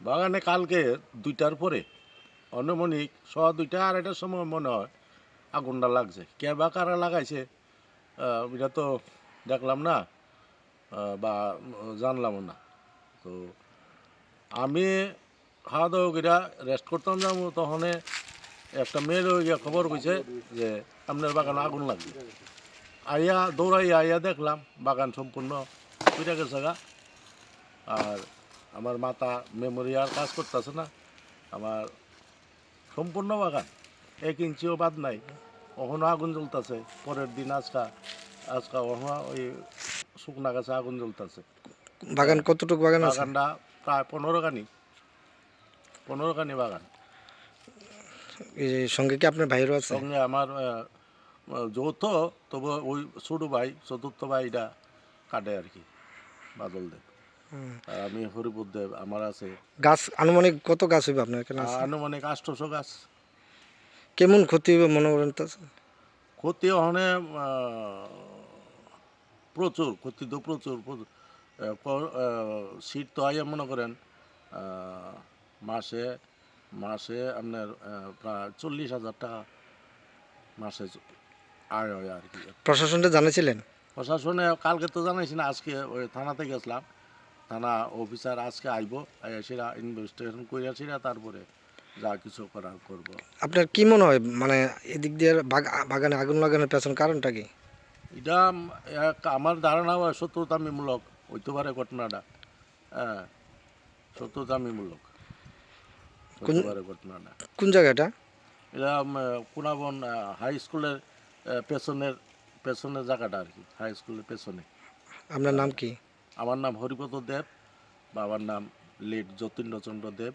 বাগানে কালকে 2টার পরে আনুমানিক 2:15 2:30টার সময় মনে হয় আগুনটা লাগছে। কে বা কারা লাগাইছে এটা তো দেখলাম না, বা জানলামও না। তো আমি খাওয়া দাওয়া করে রেস্ট করতাম যাবো, তখন একটা মেয়ের গিয়ে খবর কইছে যে আপনার বাগানে আগুন লাগবে। আইয়া দৌড়াইয়া আইয়া দেখলাম বাগান সম্পূর্ণ পুড়ে গেছে গা। আর আমার মাথা মেমোরি আর কাজ করতেছে না। আমার সম্পূর্ণ বাগান 1 ইঞ্চিও বাদ নাই, কখনো আগুন জ্বলতেছে। পরের দিন আজকা আজকা কখনো ওই শুকনা গাছে আগুন জ্বলতেছে। বাগান কতটুকু বাগান আছে? বাগানটা প্রায় 15 কানি বাগান। এই যে সঙ্গে কি আপনার ভাইয়েরও আছে? সঙ্গে আমার যৌথ, তবু ওই ছোটো ভাই চতুর্থ ভাইটা কাটে আর কি, বাদল দেব। আর আমি হরিপুর দেব আমার আছে। গাছ আনুমানিক কত গাছ হইবে আপনার এখানে আছে? আনুমানিক 800 গাছ। কেমন ক্ষতি হইবে মনে করেন তো? ক্ষতি ওখানে প্রচুর ক্ষতি, তো প্রচুর প্রচুর। শীত তো আইয়া মনে করেন মাসে মাসে আপনার প্রায় 40,000 টাকা মাসে আয় হয় আর কি। প্রশাসনটা জানিয়েছিলেন? প্রশাসনে কালকে তো জানাইছি না, আজকে ওই থানাতে গেছিলাম। থানা অফিসার আজকে আইব, সেটা ইনভেস্টিগেশন করে সেটা তারপরে যা কিছু করার করব। আপনার কি মনে হয় মানে এদিক দিয়ে বাগানে আগুন লাগানোর পেছন কারণটা কি? এটা আমার ধারণা হয় সত্যতামিমূলক হইতে পারে ঘটনাটা। হ্যাঁ, সত্যতামিমূলক কোন হইতে পারে ঘটনাটা। কোন জায়গাটা? এটা কুনাবন হাই স্কুলের পেছনের পেছনের জায়গাটা আর কি, হাই স্কুলের পেছনে। আপনার নাম কি? আমার নাম হরিপদ দেব, বাবার নাম লেট যতীন্দ্রচন্দ্র দেব।